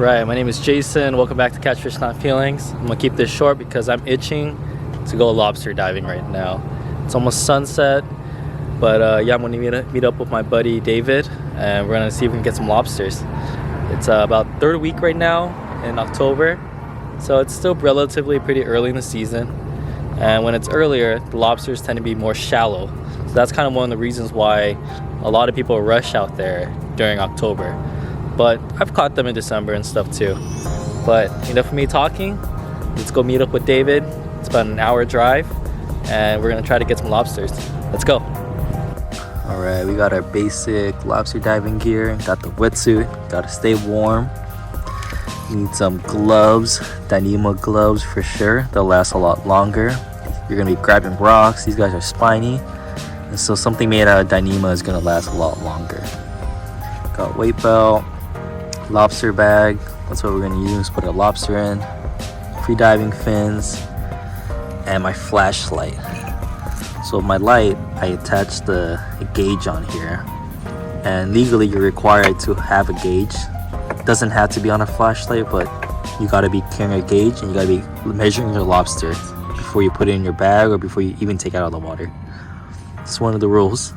Alright, my name is Jason. Welcome back to Catch Fish Not Feelings. I'm gonna keep this short because I'm itching to go lobster diving right now. It's almost sunset, but yeah, I'm gonna meet up with my buddy David, and we're gonna see if we can get some lobsters. It's about third week right now in October, so it's still relatively pretty early in the season. And when it's earlier, the lobsters tend to be more shallow. So that's kind of one of the reasons why a lot of people rush out there during October. But I've caught them in December and stuff too. But enough of me talking. Let's go meet up with David. It's about an hour drive, and we're gonna try to get some lobsters. Let's go. All right, we got our basic lobster diving gear. Got the wetsuit. Gotta stay warm. You need some gloves, Dyneema gloves for sure. They'll last a lot longer. You're gonna be grabbing rocks. These guys are spiny, and so something made out of Dyneema is gonna last a lot longer. Got weight belt, lobster bag. That's what we're gonna use. Put a lobster in. Free diving fins, and my flashlight. So with my light, I attached a gauge on here, and legally you're required to have a gauge. It doesn't have to be on a flashlight, but you gotta be carrying a gauge, and you gotta be measuring your lobster before you put it in your bag or before you even take it out of the water. It's one of the rules.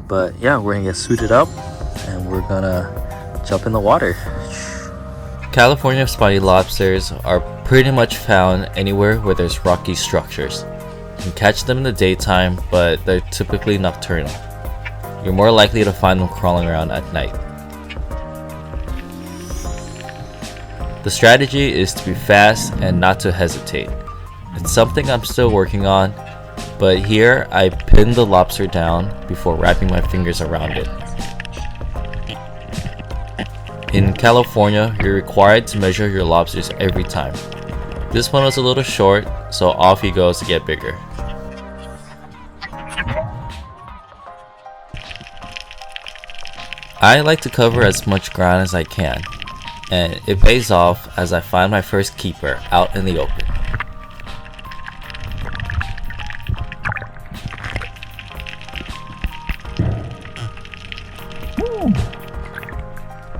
But yeah, we're gonna get suited up and we're gonna jump in the water. California spiny lobsters are pretty much found anywhere where there's rocky structures. You can catch them in the daytime, but they're typically nocturnal. You're more likely to find them crawling around at night. The strategy is to be fast and not to hesitate. It's something I'm still working on, but here I pin the lobster down before wrapping my fingers around it. In California, you're required to measure your lobsters every time. This one was a little short, so off he goes to get bigger. I like to cover as much ground as I can, and it pays off as I find my first keeper out in the open.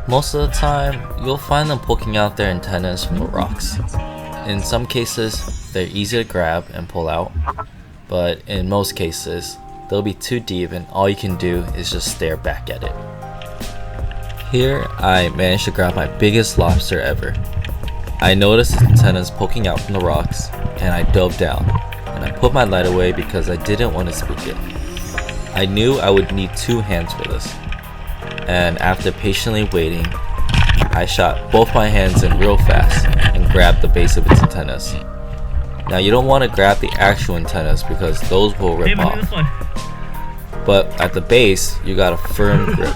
Most of the time, you'll find them poking out their antennas from the rocks. In some cases, they're easy to grab and pull out, but in most cases, they'll be too deep and all you can do is just stare back at it. Here, I managed to grab my biggest lobster ever. I noticed his antennas poking out from the rocks, and I dove down, and I put my light away because I didn't want to spook it. I knew I would need 2 hands for this. And after patiently waiting, I shot both my hands in real fast and grabbed the base of its antennas. Now you don't want to grab the actual antennas because those will rip off. But at the base, you got a firm grip.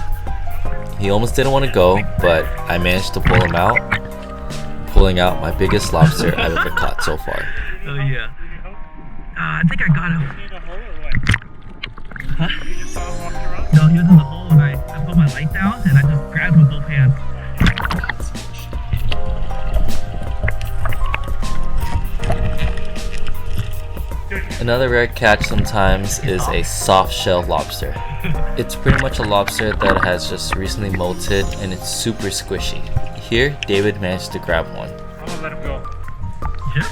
He almost didn't want to go, but I managed to pull him out, pulling out my biggest lobster I've ever caught so far. Oh yeah. I think I got him. Huh? No, he was in the hole and I put my light down and I just grabbed him with both hands. Another rare catch sometimes is a soft shell lobster. It's pretty much a lobster that has just recently molted and it's super squishy. Here, David managed to grab one. I'm gonna let him go. You sure?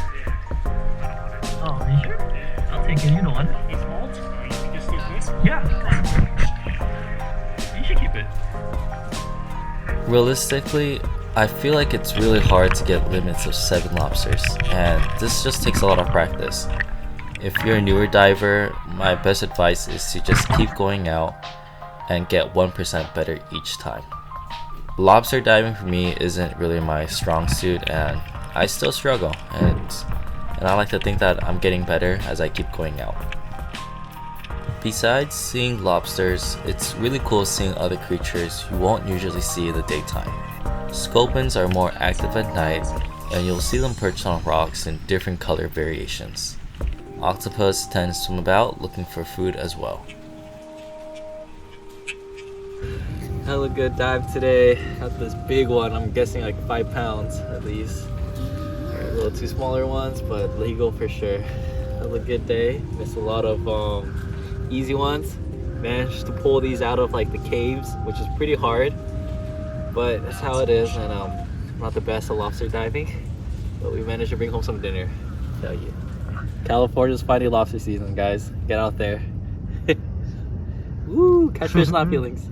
Oh, are you sure? I'll take it, you know what? He's molt? You can just do this? Yeah. You should keep it. Realistically, I feel like it's really hard to get limits of 7 lobsters, and this just takes a lot of practice. If you're a newer diver, my best advice is to just keep going out and get 1% better each time. Lobster diving for me isn't really my strong suit, and I still struggle, and I like to think that I'm getting better as I keep going out. Besides seeing lobsters, it's really cool seeing other creatures you won't usually see in the daytime. Sculpins are more active at night, and you'll see them perched on rocks in different color variations. Octopus tend to swim about looking for food as well. Hella good dive today. Got this big one. I'm guessing like 5 pounds at least. There are a little 2 smaller ones, but legal for sure. Hella good day. Missed a lot of easy ones. Managed to pull these out of like the caves, which is pretty hard, but that's how it is. And not the best at lobster diving, but we managed to bring home some dinner. Tell you, California's finding lobster season, guys. Get out there. Woo! Catch fish, not feelings.